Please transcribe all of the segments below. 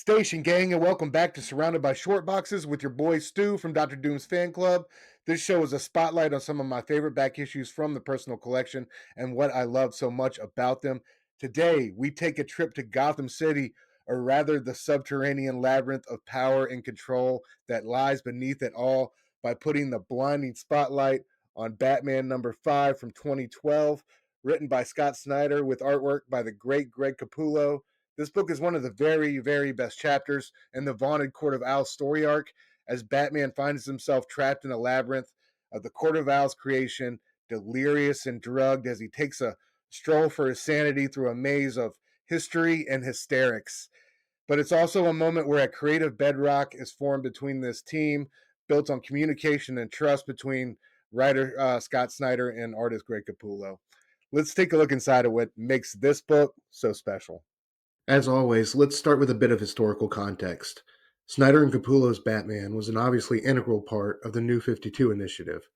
station, gang, and welcome back to Surrounded by Short Boxes with your boy Stu from Dr. Doom's Fan Club. This show is a spotlight on some of my favorite back issues from the personal collection and what I love so much about them. Today, we take a trip to Gotham City, or rather the subterranean labyrinth of power and control that lies beneath it all, by putting the blinding spotlight on Batman number 5 from 2012, written by Scott Snyder with artwork by the great Greg Capullo. This book is one of the very, very best chapters in the vaunted Court of Owls story arc, as Batman finds himself trapped in a labyrinth of the Court of Owls creation, delirious and drugged as he takes a stroll for his sanity through a maze of history and hysterics. But it's also a moment where a creative bedrock is formed between this team, built on communication and trust between writer Scott Snyder and artist Greg Capullo. Let's take a look inside of what makes this book so special. As always, let's start with a bit of historical context. Snyder and Capullo's Batman was an obviously integral part of the New 52 initiative,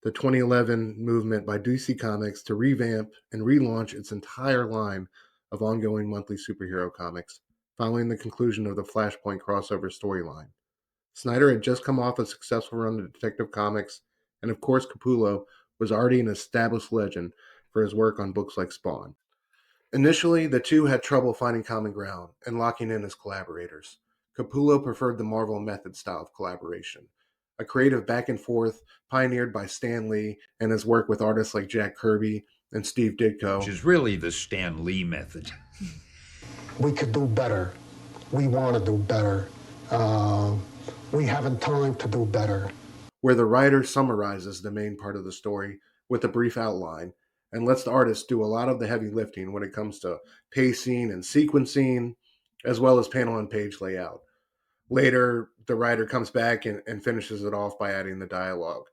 the 2011 movement by DC Comics to revamp and relaunch its entire line of ongoing monthly superhero comics, following the conclusion of the Flashpoint crossover storyline. Snyder had just come off a successful run of Detective Comics, and of course Capullo was already an established legend for his work on books like Spawn. Initially, the two had trouble finding common ground and locking in as collaborators. Capullo preferred the Marvel method style of collaboration, a creative back and forth pioneered by Stan Lee and his work with artists like Jack Kirby and Steve Which Ditko. is really the Stan Lee method. We could do better. We want to do better. We haven't time to do better. Where the writer summarizes the main part of the story with a brief outline and lets the artist do a lot of the heavy lifting when it comes to pacing and sequencing, as well as panel and page layout. Later, the writer comes back and finishes it off by adding the dialogue.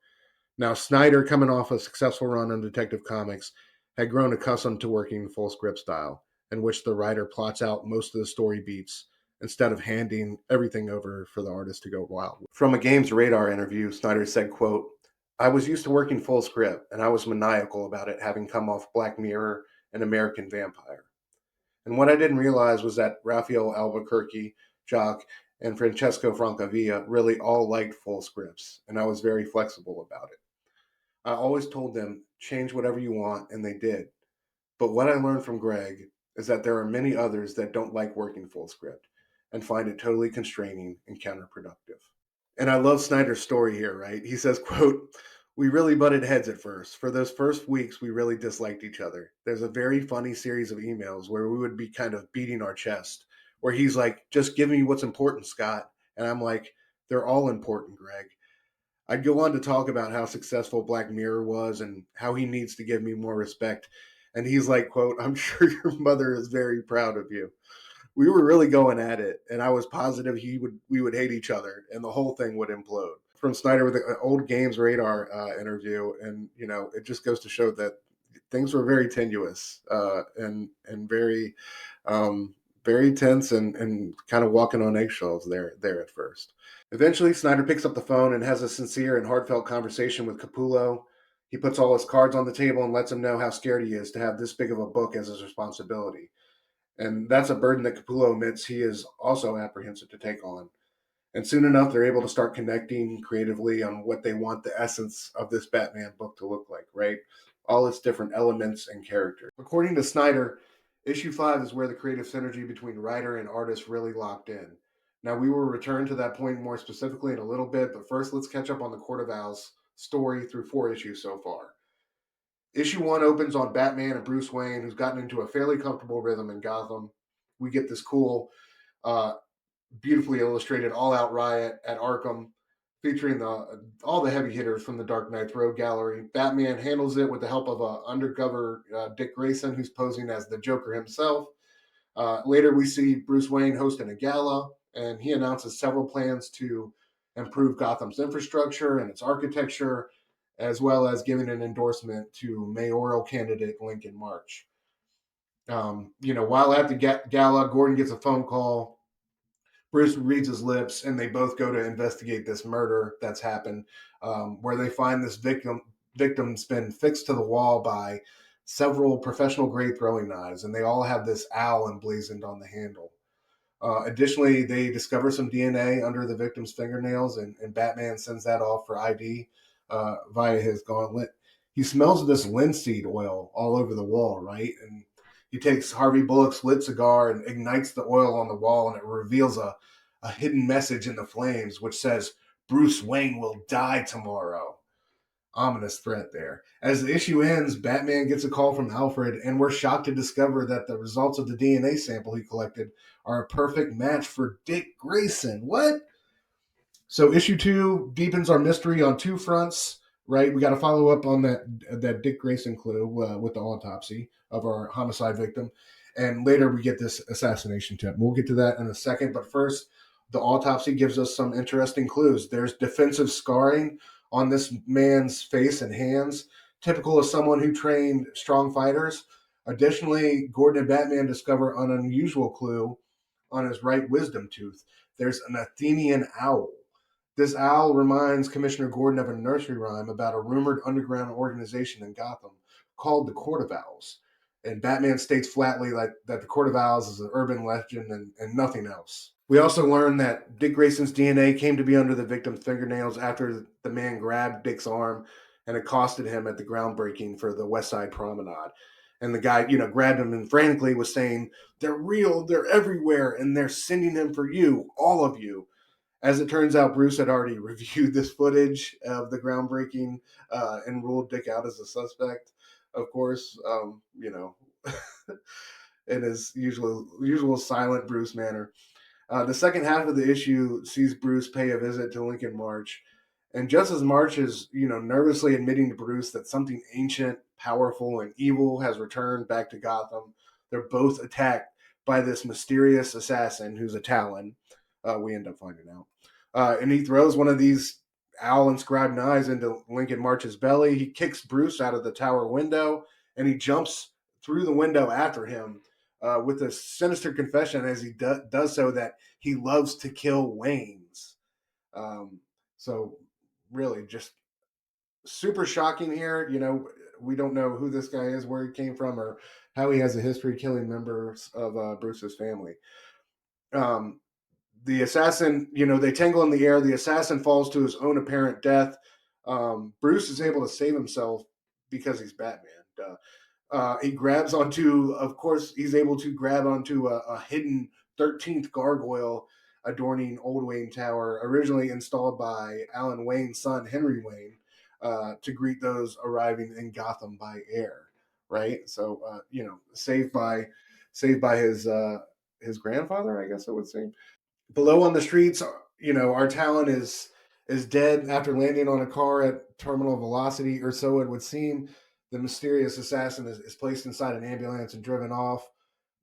Now, Snyder, coming off a successful run on Detective Comics, had grown accustomed to working full script style, in which the writer plots out most of the story beats instead of handing everything over for the artist to go wild. From a Games Radar interview, Snyder said, quote, "I was used to working full script, and I was maniacal about it, having come off Black Mirror and American Vampire. And what I didn't realize was that Raphael Albuquerque, Jock, and Francesco Francavilla really all liked full scripts, and I was very flexible about it. I always told them, change whatever you want, and they did. But what I learned from Greg is that there are many others that don't like working full script and find it totally constraining and counterproductive." And I love Snyder's story here, right? He says, quote, "We really butted heads at first. For those first weeks, we really disliked each other. There's a very funny series of emails where we would be kind of beating our chest, where he's like, just give me what's important, Scott. And I'm like, they're all important, Greg. I'd go on to talk about how successful Black Mirror was and how he needs to give me more respect. And he's like, quote, I'm sure your mother is very proud of you. We were really going at it, and I was positive we would hate each other, and the whole thing would implode." From Snyder with an old Games Radar interview, and it just goes to show that things were very tenuous and very very tense and kind of walking on eggshells there at first. Eventually, Snyder picks up the phone and has a sincere and heartfelt conversation with Capullo. He puts all his cards on the table and lets him know how scared he is to have this big of a book as his responsibility. And that's a burden that Capullo admits he is also apprehensive to take on. And soon enough, they're able to start connecting creatively on what they want the essence of this Batman book to look like, right? All its different elements and characters. According to Snyder, issue 5 is where the creative synergy between writer and artist really locked in. Now, we will return to that point more specifically in a little bit, but first let's catch up on the Court of Owls story through 4 issues so far. Issue 1 opens on Batman and Bruce Wayne, who's gotten into a fairly comfortable rhythm in Gotham. We get this cool, beautifully illustrated all-out riot at Arkham, featuring all the heavy hitters from the Dark Knight's Rogue Gallery. Batman handles it with the help of undercover Dick Grayson, who's posing as the Joker himself. Later, we see Bruce Wayne hosting a gala, and he announces several plans to improve Gotham's infrastructure and its architecture, as well as giving an endorsement to mayoral candidate Lincoln March. While at the gala, Gordon gets a phone call. Bruce reads his lips, and they both go to investigate this murder that's happened, where they find this victim's been fixed to the wall by several professional grade throwing knives, and they all have this owl emblazoned on the handle. Additionally, they discover some DNA under the victim's fingernails, and Batman sends that off for ID via his gauntlet. He smells this linseed oil all over the wall, right? And he takes Harvey Bullock's lit cigar and ignites the oil on the wall, and it reveals a hidden message in the flames, which says, Bruce Wayne will die tomorrow. Ominous threat there. As the issue ends, Batman gets a call from Alfred, and we're shocked to discover that the results of the DNA sample he collected are a perfect match for Dick Grayson. What? So issue 2 deepens our mystery on 2 fronts, right? We got to follow up on that Dick Grayson clue with the autopsy of our homicide victim, and later we get this assassination tip. We'll get to that in a second, but first, the autopsy gives us some interesting clues. There's defensive scarring on this man's face and hands, typical of someone who trained strong fighters. Additionally, Gordon and Batman discover an unusual clue on his right wisdom tooth. There's an Athenian owl. This owl reminds Commissioner Gordon of a nursery rhyme about a rumored underground organization in Gotham called the Court of Owls. And Batman states flatly that the Court of Owls is an urban legend and nothing else. We also learn that Dick Grayson's DNA came to be under the victim's fingernails after the man grabbed Dick's arm and accosted him at the groundbreaking for the West Side Promenade. And the guy, grabbed him and frantically was saying, "They're real, they're everywhere, and they're sending them for you, all of you." As it turns out, Bruce had already reviewed this footage of the groundbreaking and ruled Dick out as a suspect, of course, in his usual silent Bruce manner. The second half of the issue sees Bruce pay a visit to Lincoln March. And just as March is, nervously admitting to Bruce that something ancient, powerful, and evil has returned back to Gotham, they're both attacked by this mysterious assassin who's a Talon. We end up finding out. And he throws one of these owl-inscribed knives into Lincoln March's belly. He kicks Bruce out of the tower window, and he jumps through the window after him with a sinister confession as he does so that he loves to kill Waynes. So really just super shocking here. We don't know who this guy is, where he came from, or how he has a history killing members of Bruce's family. The assassin, they tangle in the air. The assassin falls to his own apparent death. Bruce is able to save himself because he's Batman. He grabs onto, of course, he's able to grab onto a hidden 13th gargoyle adorning Old Wayne Tower, originally installed by Alan Wayne's son, Henry Wayne, to greet those arriving in Gotham by air, right? So, saved by his grandfather, I guess it would seem. Below on the streets, our Talon is dead after landing on a car at terminal velocity, or so it would seem. The mysterious assassin is placed inside an ambulance and driven off,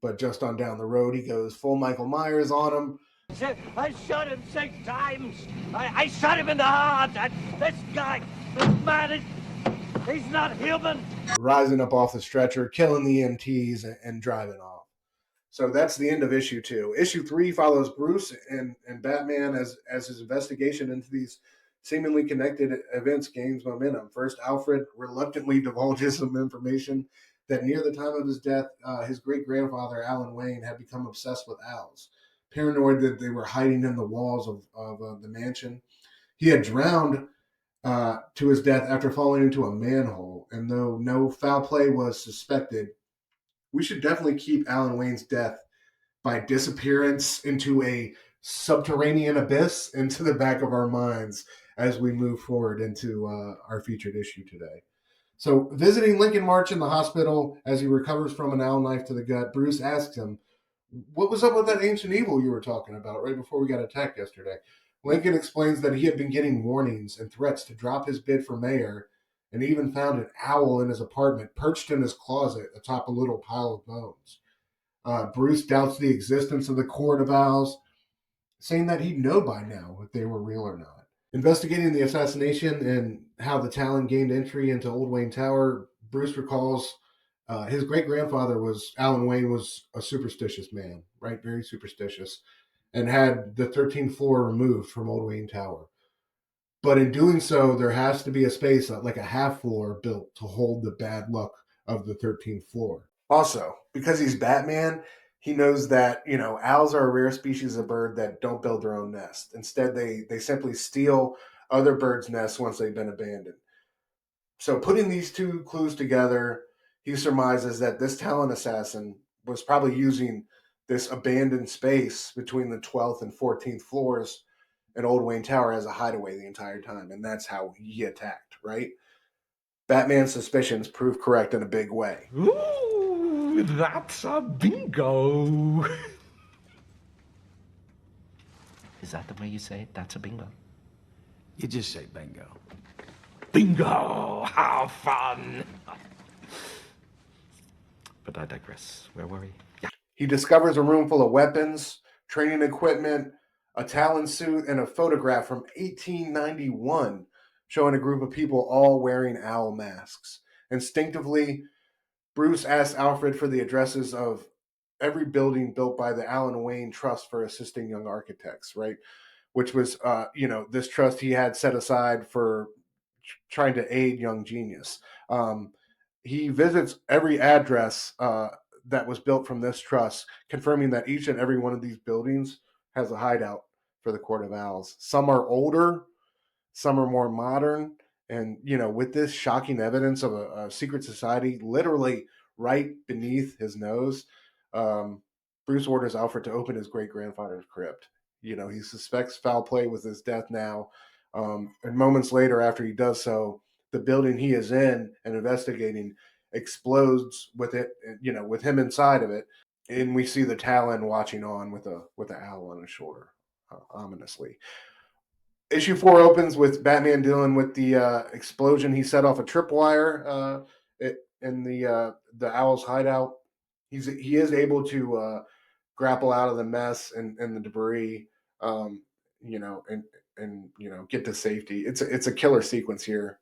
but just on down the road, he goes full Michael Myers on him. I shot him 6 times. I shot him in the heart. This guy, this man, he's not human. Rising up off the stretcher, killing the EMTs, and driving off. So that's the end of issue 2. Issue 3 follows Bruce and Batman as his investigation into these seemingly connected events gains momentum. First, Alfred reluctantly divulges some information that near the time of his death, his great-grandfather, Alan Wayne, had become obsessed with owls, paranoid that they were hiding in the walls of the mansion. He had drowned to his death after falling into a manhole, and though no foul play was suspected, we should definitely keep Alan Wayne's death by disappearance into a subterranean abyss into the back of our minds as we move forward into our featured issue today. So, visiting Lincoln March in the hospital as he recovers from an owl knife to the gut, Bruce asks him, "What was up with that ancient evil you were talking about right before we got attacked yesterday?" Lincoln explains that he had been getting warnings and threats to drop his bid for mayor, and even found an owl in his apartment perched in his closet atop a little pile of bones. Bruce doubts the existence of the Court of Owls, saying that he'd know by now if they were real or not. Investigating the assassination and how the Talon gained entry into Old Wayne Tower, Bruce recalls his great-grandfather Alan Wayne was a superstitious man, right? Very superstitious, and had the 13th floor removed from Old Wayne Tower. But in doing so, there has to be a space, like a half floor, built to hold the bad luck of the 13th floor. Also, because he's Batman, He knows that, owls are a rare species of bird that don't build their own nest. Instead, they simply steal other birds' nests once they've been abandoned. So, putting these two clues together, he surmises that this talon assassin was probably using this abandoned space between the 12th and 14th floors in Old Wayne Tower as a hideaway the entire time. And that's how he attacked, right? Batman's suspicions proved correct in a big way. Ooh, that's a bingo. Is that the way you say it? That's a bingo. You just say bingo. Bingo! How fun! But I digress. Where were we? Yeah. He discovers a room full of weapons, training equipment, a talon suit, and a photograph from 1891 showing a group of people all wearing owl masks. Instinctively, Bruce asks Alfred for the addresses of every building built by the Alan Wayne Trust for Assisting Young Architects, right? Which was, this trust he had set aside for trying to aid young genius. He visits every address that was built from this trust, confirming that each and every one of these buildings has a hideout for the Court of Owls. Some are older, some are more modern, and with this shocking evidence of a secret society literally right beneath his nose, Bruce orders Alfred to open his great grandfather's crypt. He suspects foul play with his death now, and moments later, after he does so, the building he is in and investigating explodes with it, with him inside of it, and we see the Talon watching on with an owl on his shoulder, ominously. Issue 4 opens with Batman dealing with the explosion. He set off a tripwire in the owl's hideout. He is able to grapple out of the mess and the debris, and get to safety. It's a killer sequence here,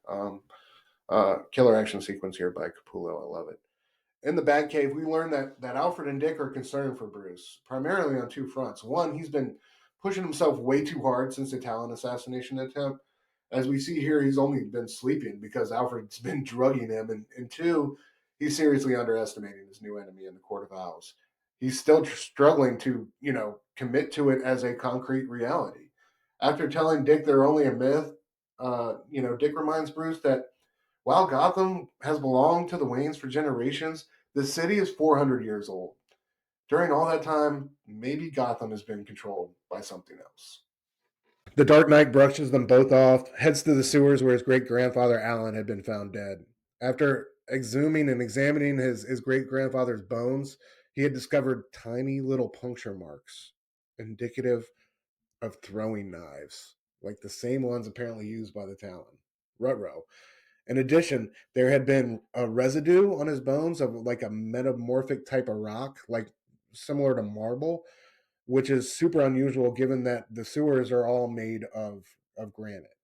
killer action sequence here by Capullo. I love it. In the Batcave, we learn that Alfred and Dick are concerned for Bruce, primarily on two fronts. One, he's been pushing himself way too hard since the Talon assassination attempt. As we see here, he's only been sleeping because Alfred's been drugging him. And two, he's seriously underestimating his new enemy in the Court of Owls. He's still struggling to, commit to it as a concrete reality. After telling Dick they're only a myth, Dick reminds Bruce that while Gotham has belonged to the Waynes for generations, the city is 400 years old. During all that time, maybe Gotham has been controlled by something else. The Dark Knight brushes them both off, heads to the sewers where his great grandfather Alan had been found dead. After exhuming and examining his great grandfather's bones, he had discovered tiny little puncture marks, indicative of throwing knives, like the same ones apparently used by the Talon. Ruh-roh. In addition, there had been a residue on his bones of like a metamorphic type of rock, like similar to marble, which is super unusual given that the sewers are all made of granite.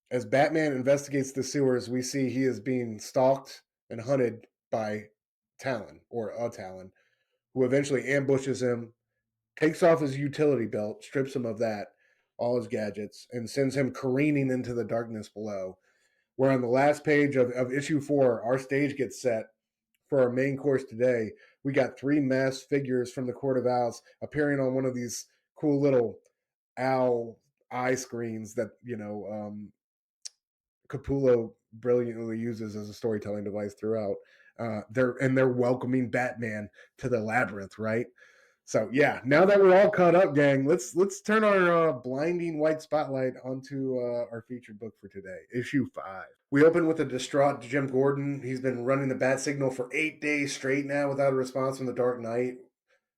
As Batman investigates the sewers, we see he is being stalked and hunted by Talon, or a Talon, who eventually ambushes him, takes off his utility belt, strips him of that, all his gadgets, and sends him careening into the darkness below. Where on the last page of issue 4, our stage gets set for our main course today. We got 3 masked figures from the Court of Owls appearing on one of these cool little owl eye screens that, Capullo brilliantly uses as a storytelling device throughout. They're welcoming Batman to the labyrinth, right? So yeah, now that we're all caught up, gang, let's turn our blinding white spotlight onto our featured book for today, issue 5. We open with a distraught Jim Gordon. He's been running the bat signal for 8 days straight now without a response from the Dark Knight.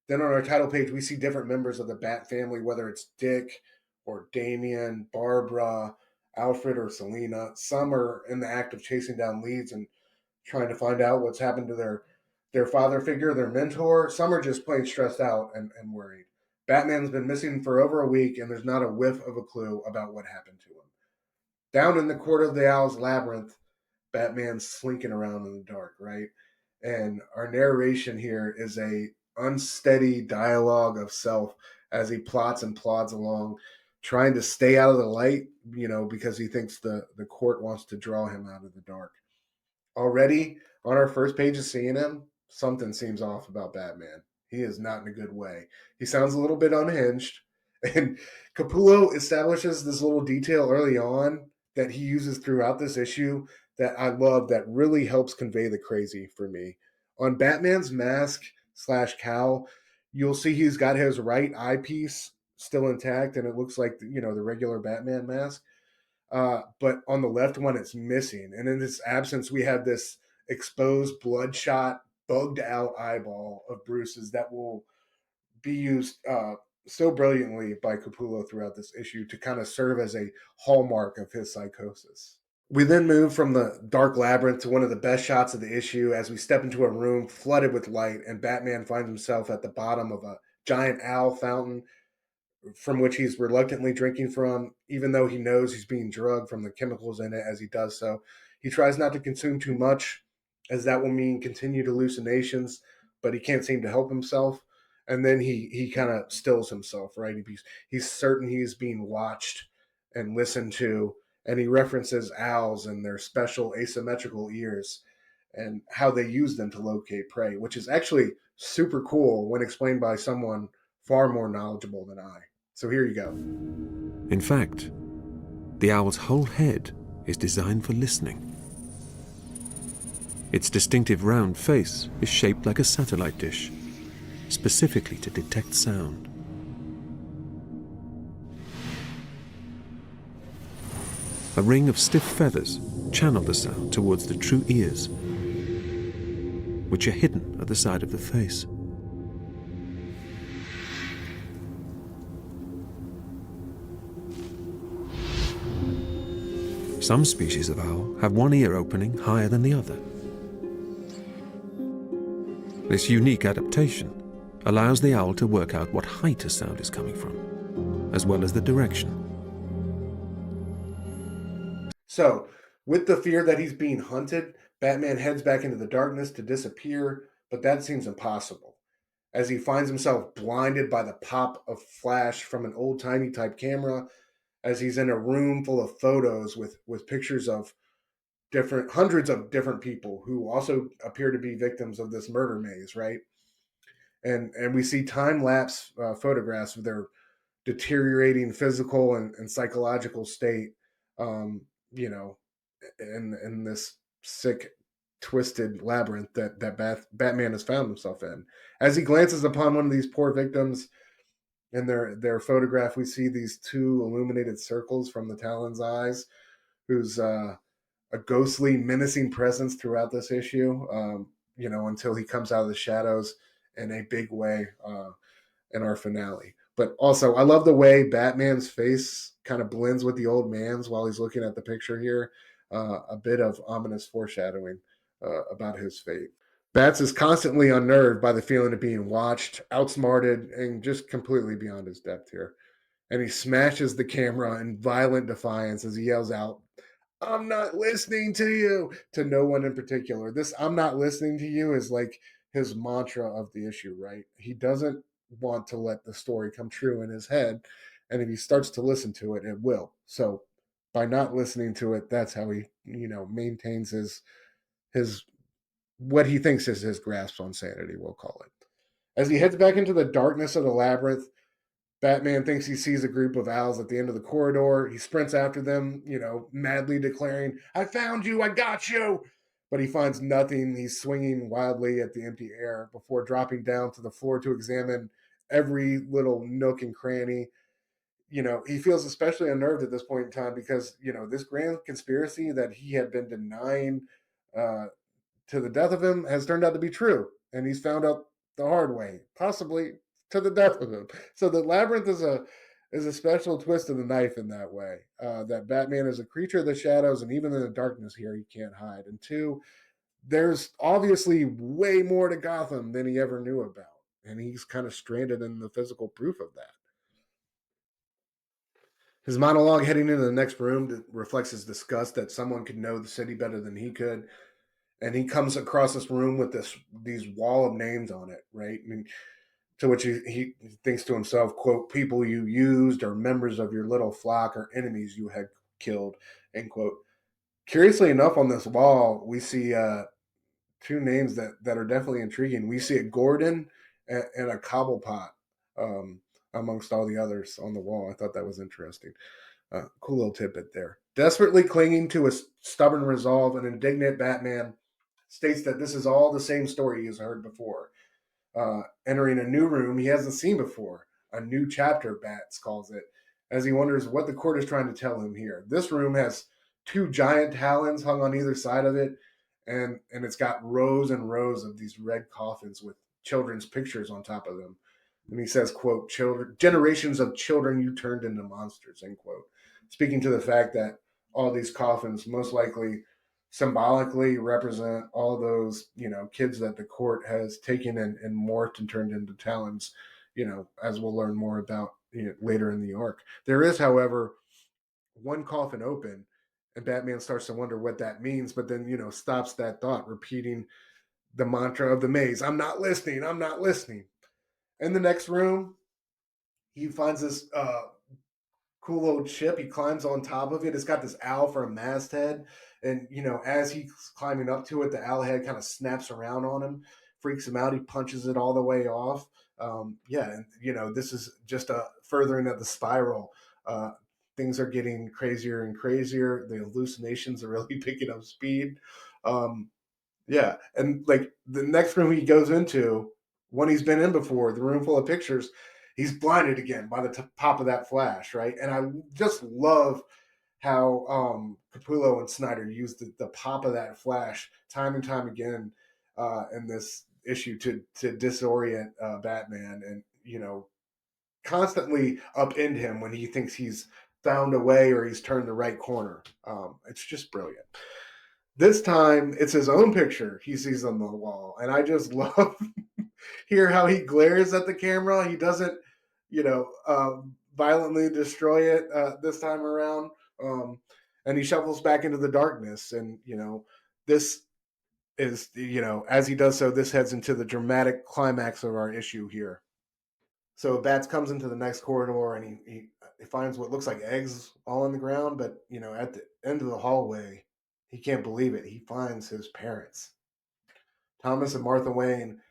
Then on our title page, we see different members of the Bat family, whether it's Dick or Damian, Barbara, Alfred, or Selina. Some are in the act of chasing down leads and trying to find out what's happened to their father figure, their mentor. Some are just plain stressed out and worried. Batman's been missing for over a week, and there's not a whiff of a clue about what happened to him. Down in the Court of the Owls labyrinth, Batman's slinking around in the dark, right? And our narration here is a unsteady dialogue of self as he plots and plods along, trying to stay out of the light, because he thinks the court wants to draw him out of the dark. Already on our first page of seeing him, something seems off about Batman. He is not in a good way. He sounds a little bit unhinged. And Capullo establishes this little detail early on that he uses throughout this issue that I love, that really helps convey the crazy for me. On Batman's mask / cowl, you'll see he's got his right eyepiece still intact, and it looks like, the regular Batman mask. But on the left one, it's missing. And in its absence, we have this exposed, bloodshot, bugged out eyeball of Bruce's that will be used so brilliantly by Capullo throughout this issue to kind of serve as a hallmark of his psychosis. We then move from the dark labyrinth to one of the best shots of the issue as we step into a room flooded with light, and Batman finds himself at the bottom of a giant owl fountain from which he's reluctantly drinking from, even though he knows he's being drugged from the chemicals in it as he does so. He tries not to consume too much, as that will mean continued hallucinations, but he can't seem to help himself. And then he kind of stills himself, right? He's certain he's being watched and listened to, and he references owls and their special asymmetrical ears and how they use them to locate prey, which is actually super cool when explained by someone far more knowledgeable than I. So here you go. In fact, the owl's whole head is designed for listening. Its distinctive round face is shaped like a satellite dish, specifically to detect sound. A ring of stiff feathers channel the sound towards the true ears, which are hidden at the side of the face. Some species of owl have one ear opening higher than the other. This unique adaptation allows the owl to work out what height a sound is coming from, as well as the direction. So, with the fear that he's being hunted, Batman heads back into the darkness to disappear, but that seems impossible, as he finds himself blinded by the pop of flash from an old-timey type camera, as he's in a room full of photos with pictures of hundreds of different people who also appear to be victims of this murder maze, right? And we see time-lapse photographs of their deteriorating physical and psychological state, you know, in this sick, twisted labyrinth that Batman has found himself in. As he glances upon one of these poor victims in their photograph, we see these two illuminated circles from the Talon's eyes, who's a ghostly, menacing presence throughout this issue, until he comes out of the shadows in a big way in our finale. But also, I love the way Batman's face kind of blends with the old man's while he's looking at the picture here. A bit of ominous foreshadowing about his fate. Bats is constantly unnerved by the feeling of being watched, outsmarted, and just completely beyond his depth here. And he smashes the camera in violent defiance as he yells out, "I'm not listening to you," to no one in particular. This "I'm not listening to you" is like his mantra of the issue, right? He doesn't want to let the story come true in his head. And if he starts to listen to it, it will. So by not listening to it, that's how he, maintains his what he thinks is his grasp on sanity, we'll call it. As he heads back into the darkness of the labyrinth, Batman thinks he sees a group of owls at the end of the corridor. He sprints after them, madly declaring, "I found you, I got you!" But he finds nothing. He's swinging wildly at the empty air before dropping down to the floor to examine every little nook and cranny. He feels especially unnerved at this point in time because, this grand conspiracy that he had been denying to the death of him has turned out to be true. And he's found out the hard way, possibly to the death of him. So the labyrinth is a special twist of the knife in that way. That Batman is a creature of the shadows, and even in the darkness here, he can't hide. And two, there's obviously way more to Gotham than he ever knew about. And he's kind of stranded in the physical proof of that. His monologue heading into the next room reflects his disgust that someone could know the city better than he could. And he comes across this room with these wall of names on it, right? To which he thinks to himself, quote, "People you used or members of your little flock or enemies you had killed," end quote. Curiously enough, on this wall, we see two names that are definitely intriguing. We see a Gordon and a cobble pot amongst all the others on the wall. I thought that was interesting. Cool little tidbit there. Desperately clinging to a stubborn resolve, an indignant Batman states that this is all the same story he's heard before. Entering a new room he hasn't seen before, a new chapter, Bats calls it, as he wonders what the court is trying to tell him here. This room has two giant talons hung on either side of it, and it's got rows and rows of these red coffins with children's pictures on top of them. And he says, quote, "Children, generations of children you turned into monsters," end quote. Speaking to the fact that all these coffins most likely symbolically represent all those, kids that the court has taken and morphed and turned into talons, as we'll learn more about later in the arc. There is, however, one coffin open, and Batman starts to wonder what that means, but then, stops that thought, repeating the mantra of the maze: "I'm not listening, I'm not listening." In the next room, he finds this cool old ship. He climbs on top of it. It's got this owl for a masthead. And, as he's climbing up to it, the owl head kind of snaps around on him, freaks him out. He punches it all the way off. And, this is just a furthering of the spiral. Things are getting crazier and crazier. The hallucinations are really picking up speed. And like the next room he goes into, one he's been in before, the room full of pictures, he's blinded again by the pop of that flash, right? And I just love how Capullo and Snyder used the pop of that flash time and time again in this issue to disorient Batman, and constantly upend him when he thinks he's found a way or he's turned the right corner. It's just brilliant. This time, it's his own picture he sees on the wall, and I just love hear how he glares at the camera. He doesn't, violently destroy it this time around, and he shuffles back into the darkness. And this is, as he does so, this heads into the dramatic climax of our issue here. So Bats comes into the next corridor, and he finds what looks like eggs all on the ground, but at the end of the hallway, he can't believe it. He finds his parents, Thomas and Martha Wayne.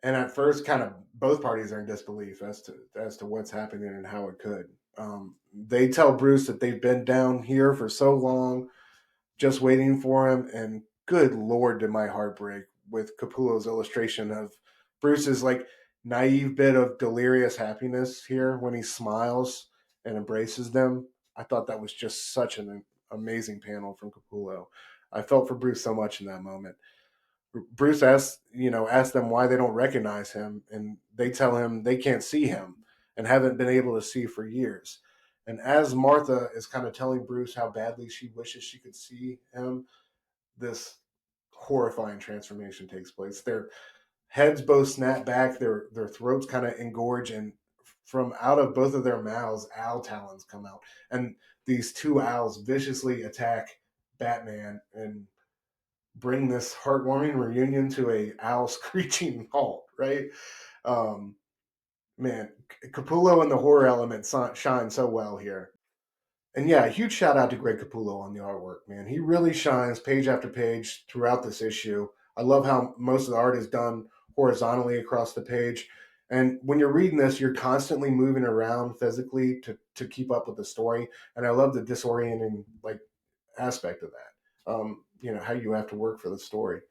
And at first, kind of both parties are in disbelief as to what's happening and how it could. They tell Bruce that they've been down here for so long, just waiting for him. And good Lord, did my heart break with Capullo's illustration of Bruce's like naive bit of delirious happiness here when he smiles and embraces them. I thought that was just such an amazing panel from Capullo. I felt for Bruce so much in that moment. Bruce asks them why they don't recognize him, and they tell him they can't see him and haven't been able to see for years. And as Martha is kind of telling Bruce how badly she wishes she could see him, this horrifying transformation takes place. Their heads both snap back, their throats kind of engorge, and from out of both of their mouths, owl talons come out. And these two owls viciously attack Batman and bring this heartwarming reunion to a owl screeching halt, right? Man, Capullo and the horror element shine so well here. And yeah, a huge shout out to Greg Capullo on the artwork, man. He really shines page after page throughout this issue. I love how most of the art is done horizontally across the page. And when you're reading this, you're constantly moving around physically to keep up with the story. And I love the disorienting aspect of that. How you have to work for the story.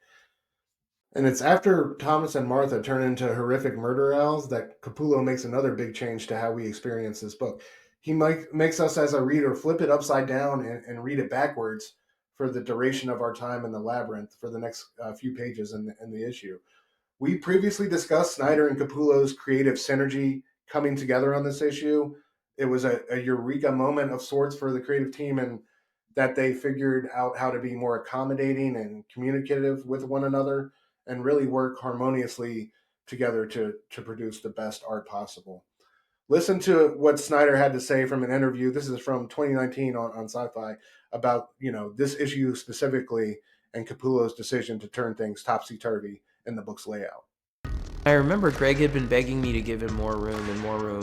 And it's after Thomas and Martha turn into horrific murder owls that Capullo makes another big change to how we experience this book. He makes us as a reader flip it upside down and read it backwards for the duration of our time in the labyrinth for the next few pages in the issue. We previously discussed Snyder and Capullo's creative synergy coming together on this issue. It was a eureka moment of sorts for the creative team, and that they figured out how to be more accommodating and communicative with one another and really work harmoniously together to produce the best art possible. Listen to what Snyder had to say from an interview. This is from 2019 on Sci-Fi about, this issue specifically and Capullo's decision to turn things topsy-turvy in the book's layout. I remember Greg had been begging me to give him more room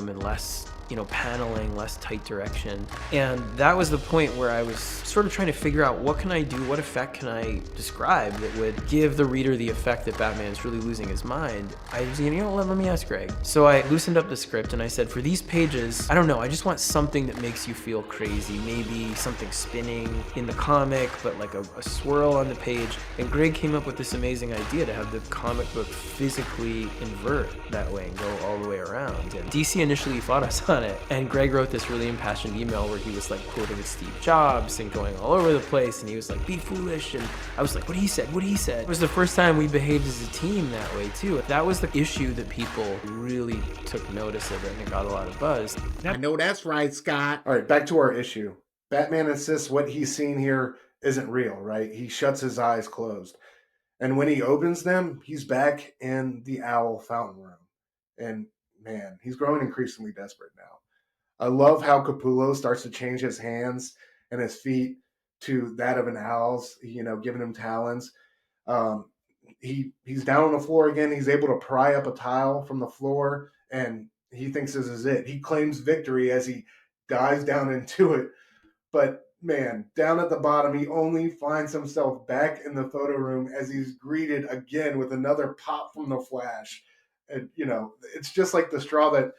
and less paneling, less tight direction. And that was the point where I was sort of trying to figure out, what can I do, what effect can I describe that would give the reader the effect that Batman is really losing his mind. I was, let me ask Greg. So I loosened up the script and I said, for these pages, I don't know, I just want something that makes you feel crazy. Maybe something spinning in the comic, but like a swirl on the page. And Greg came up with this amazing idea to have the comic book physically invert that way and go all the way around. And DC initially fought us on it, and Greg wrote this really impassioned email where he was like quoting Steve Jobs and going all over the place, and he was like, be foolish, and I was like, what he said. It was the first time we behaved as a team that way too. That was the issue that people really took notice of, and it got a lot of buzz. I know that's right, Scott. All right, back to our issue. Batman insists what he's seen here isn't real, right? He shuts his eyes closed. And when he opens them, he's back in the owl fountain room. And man, he's growing increasingly desperate now. I love how Capullo starts to change his hands and his feet to that of an owl's, giving him talons. Um, he's down on the floor again. He's able to pry up a tile from the floor, and he thinks this is it. He claims victory as he dives down into it. But man, down at the bottom, he only finds himself back in the photo room as he's greeted again with another pop from the Flash. And it's just like the straw that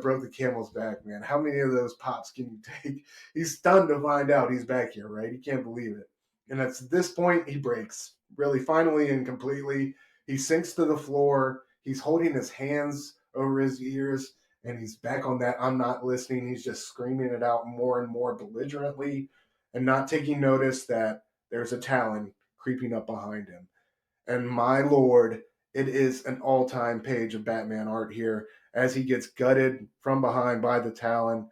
broke the camel's back, man. How many of those pops can you take? He's stunned to find out he's back here, right? He can't believe it. And at this point, he breaks, really, finally and completely. He sinks to the floor. He's holding his hands over his ears, and he's back on that I'm not listening. He's just screaming it out more and more belligerently and not taking notice that there's a talon creeping up behind him. And my lord, it is an all-time page of Batman art here as he gets gutted from behind by the talon.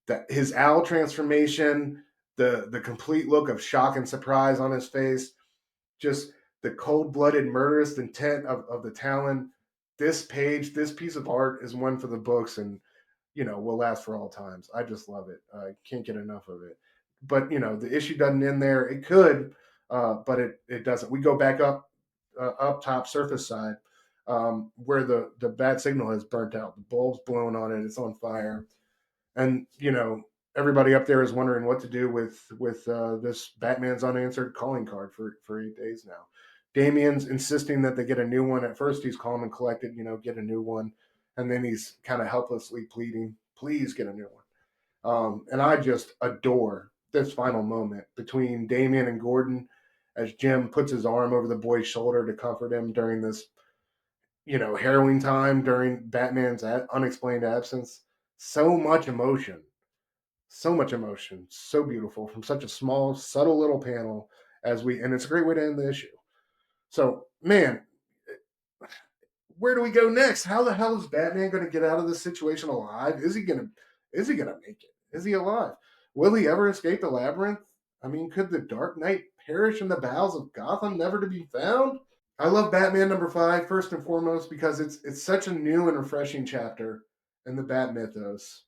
That his owl transformation, the complete look of shock and surprise on his face, just the cold-blooded murderous intent of the talon. This piece of art is one for the books, and will last for all times. I just love it. I can't get enough of it. But the issue doesn't end there. It could, but it doesn't. We go back up top surface side, where the bat signal has burnt out. The bulb's blown on it. It's on fire, and everybody up there is wondering what to do with this Batman's unanswered calling card for 8 days now. Damian's insisting that they get a new one. At first, he's calm and collected, get a new one, and then he's kind of helplessly pleading, "Please get a new one." And I just adore this final moment between Damian and Gordon as Jim puts his arm over the boy's shoulder to comfort him during this, harrowing time during Batman's unexplained absence. So much emotion. So much emotion. So beautiful from such a small, subtle little panel and it's a great way to end the issue. So, man, where do we go next? How the hell is Batman going to get out of this situation alive? Is he going to make it? Is he alive? Will he ever escape the labyrinth? I mean, could the Dark Knight perish in the bowels of Gotham, never to be found? I love Batman #5 first and foremost because it's such a new and refreshing chapter in the Bat mythos,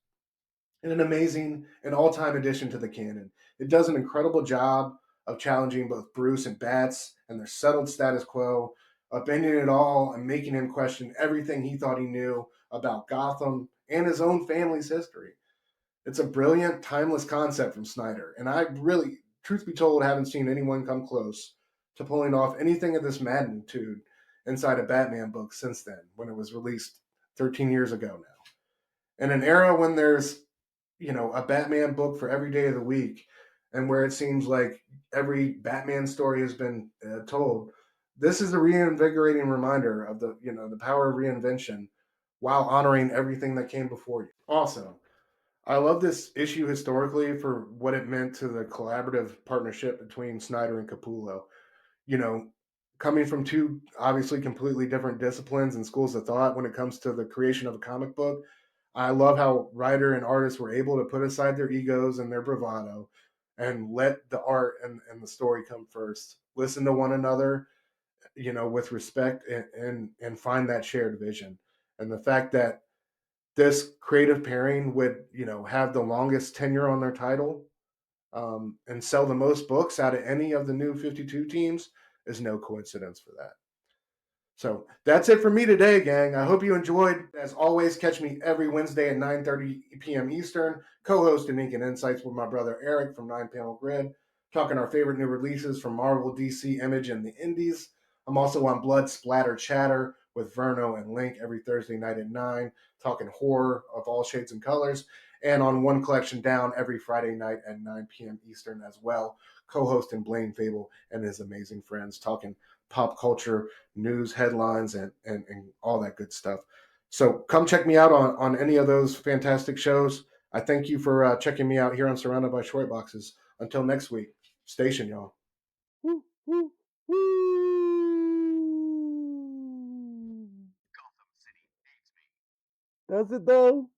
and an amazing and all-time addition to the canon. It does an incredible job of challenging both Bruce and Bats and their settled status quo, upending it all and making him question everything he thought he knew about Gotham and his own family's history. It's a brilliant, timeless concept from Snyder, and I really, truth be told, haven't seen anyone come close to pulling off anything of this magnitude inside a Batman book since then, when it was released 13 years ago now. In an era when there's a Batman book for every day of the week, and where it seems like every Batman story has been told, this is a reinvigorating reminder of the power of reinvention while honoring everything that came before you. Also, I love this issue historically for what it meant to the collaborative partnership between Snyder and Capullo. Coming from two obviously completely different disciplines and schools of thought when it comes to the creation of a comic book, I love how writer and artist were able to put aside their egos and their bravado and let the art and the story come first. Listen to one another, with respect and find that shared vision. And the fact that this creative pairing would, have the longest tenure on their title, and sell the most books out of any of the new 52 teams is no coincidence for that. So that's it for me today, gang. I hope you enjoyed. As always, catch me every Wednesday at 9:30 p.m. Eastern, co-hosting Ink and Insights with my brother Eric from 9 Panel Grid, talking our favorite new releases from Marvel, DC, Image, and the Indies. I'm also on Blood Splatter Chatter with Verno and Link every Thursday night at 9, talking horror of all shades and colors, and on One Collection Down every Friday night at 9 p.m. Eastern as well, co-hosting Blaine Fable and his amazing friends, talking pop culture, news headlines, and all that good stuff. So come check me out on any of those fantastic shows. I thank you for checking me out here on Surrounded by Short Boxes. Until next week, station y'all. Woo, woo, woo. Does it though?